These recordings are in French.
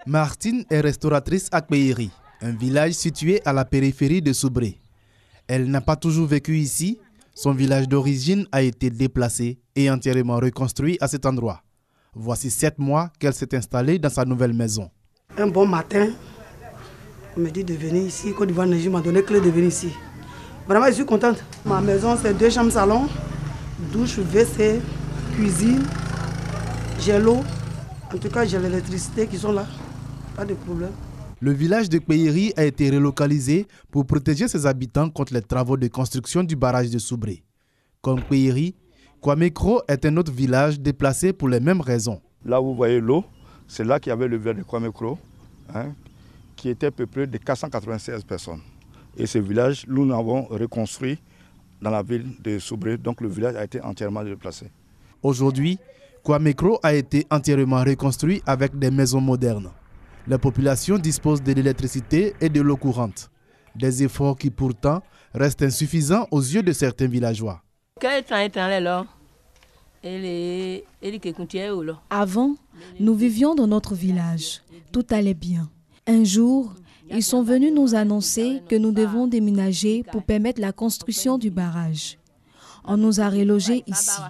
Martine est restauratrice à Kpéhéry, un village situé à la périphérie de Soubré. Elle n'a pas toujours vécu ici. Son village d'origine a été déplacé et entièrement reconstruit à cet endroit. Voici 7 mois qu'elle s'est installée dans sa nouvelle maison. Un bon matin, on me dit de venir ici. Côte d'Ivoire m'a donné clé de venir ici. Vraiment, je suis contente. Ma maison, c'est 2 chambres salon, douche, WC, cuisine. J'ai l'eau. En tout cas, j'ai l'électricité qui sont là. Pas de problème. Le village de Kpéhéry a été relocalisé pour protéger ses habitants contre les travaux de construction du barrage de Soubré. Comme Kpéhéry, Kwamekro est un autre village déplacé pour les mêmes raisons. Là où vous voyez l'eau, c'est là qu'il y avait le village de Kwamekro, qui était peuplé de 496 personnes. Et ce village, nous l'avons reconstruit dans la ville de Soubré, donc le village a été entièrement déplacé. Aujourd'hui, Kwamekro a été entièrement reconstruit avec des maisons modernes. La population dispose de l'électricité et de l'eau courante. Des efforts qui pourtant restent insuffisants aux yeux de certains villageois. Avant, nous vivions dans notre village. Tout allait bien. Un jour, ils sont venus nous annoncer que nous devons déménager pour permettre la construction du barrage. On nous a relogés ici,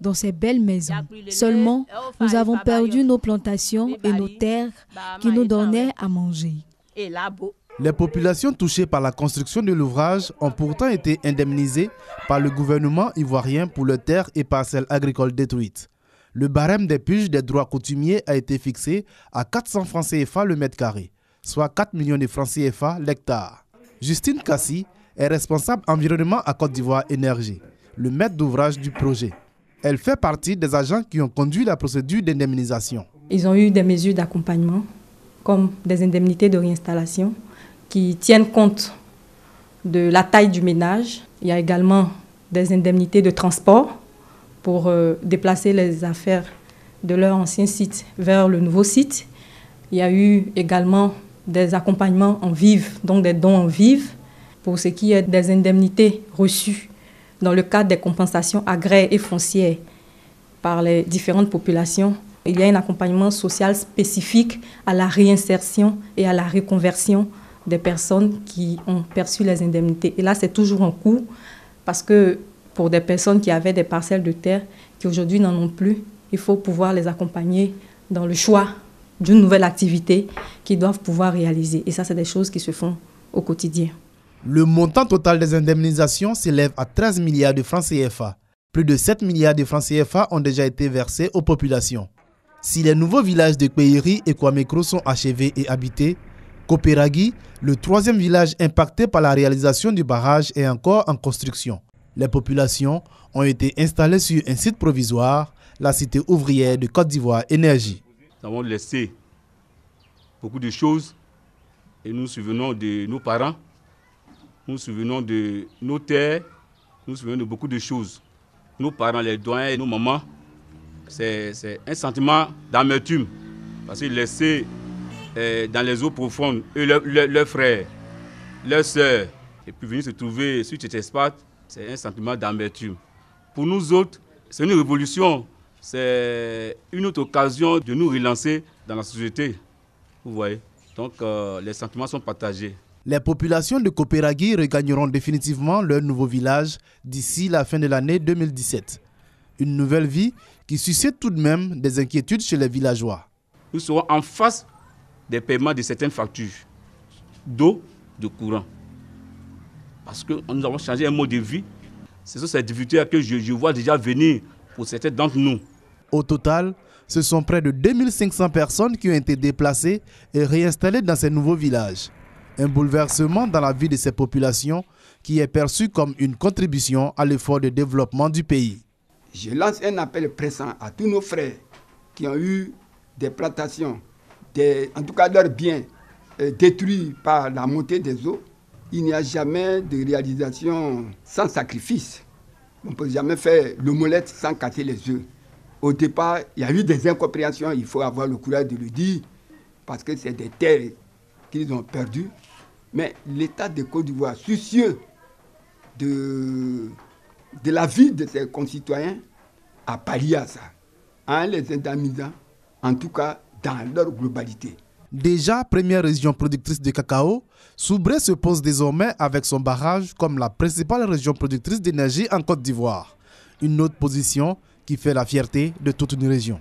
dans ces belles maisons. Seulement, nous avons perdu nos plantations et nos terres qui nous donnaient à manger. Les populations touchées par la construction de l'ouvrage ont pourtant été indemnisées par le gouvernement ivoirien pour leurs terres et parcelles agricoles détruites. Le barème des puges des droits coutumiers a été fixé à 400 francs CFA le mètre carré, soit 4 millions de francs CFA l'hectare. Justine Kassi est responsable environnement à Côte d'Ivoire Énergie, le maître d'ouvrage du projet. Elle fait partie des agents qui ont conduit la procédure d'indemnisation. Ils ont eu des mesures d'accompagnement, comme des indemnités de réinstallation, qui tiennent compte de la taille du ménage. Il y a également des indemnités de transport pour déplacer les affaires de leur ancien site vers le nouveau site. Il y a eu également des accompagnements en vivres, donc des dons en vivres, pour ce qui est des indemnités reçues dans le cadre des compensations agraires et foncières par les différentes populations. Il y a un accompagnement social spécifique à la réinsertion et à la reconversion des personnes qui ont perçu les indemnités. Et là, c'est toujours en cours parce que pour des personnes qui avaient des parcelles de terre qui aujourd'hui n'en ont plus, il faut pouvoir les accompagner dans le choix d'une nouvelle activité qu'ils doivent pouvoir réaliser. Et ça, c'est des choses qui se font au quotidien. Le montant total des indemnisations s'élève à 13 milliards de francs CFA. Plus de 7 milliards de francs CFA ont déjà été versés aux populations. Si les nouveaux villages de Kpéhéry et Kwamekro sont achevés et habités, Kopéragui, le 3e village impacté par la réalisation du barrage, est encore en construction. Les populations ont été installées sur un site provisoire, la cité ouvrière de Côte d'Ivoire Énergie. Nous avons laissé beaucoup de choses et nous nous souvenons de nos parents, nous nous souvenons de nos terres, nous nous souvenons de beaucoup de choses. Nos parents, les doyens et nos mamans, c'est un sentiment d'amertume parce qu'ils laissaient dans les eaux profondes leurs frères, leurs sœurs, et puis venir se trouver sur cet espace, c'est un sentiment d'amertume. Pour nous autres, c'est une révolution, c'est une autre occasion de nous relancer dans la société. Vous voyez, donc les sentiments sont partagés. Les populations de Kopéragui regagneront définitivement leur nouveau village d'ici la fin de l'année 2017. Une nouvelle vie qui suscite tout de même des inquiétudes chez les villageois. Nous serons en face des paiements de certaines factures d'eau, de courant. Parce que nous avons changé un mode de vie. Ce sont ces difficultés que je vois déjà venir pour certains d'entre nous. Au total, ce sont près de 2500 personnes qui ont été déplacées et réinstallées dans ces nouveaux villages. Un bouleversement dans la vie de ces populations qui est perçu comme une contribution à l'effort de développement du pays. Je lance un appel pressant à tous nos frères qui ont eu des plantations, en tout cas leurs biens détruits par la montée des eaux. Il n'y a jamais de réalisation sans sacrifice. On ne peut jamais faire l'omelette sans casser les œufs. Au départ, il y a eu des incompréhensions, il faut avoir le courage de le dire, parce que c'est des terres qu'ils ont perdues. Mais l'État de Côte d'Ivoire, soucieux de la vie de ses concitoyens, a pallié à ça, en les indemnisant, en tout cas dans leur globalité. Déjà première région productrice de cacao, Soubré se pose désormais avec son barrage comme la principale région productrice d'énergie en Côte d'Ivoire. Une autre position qui fait la fierté de toute une région.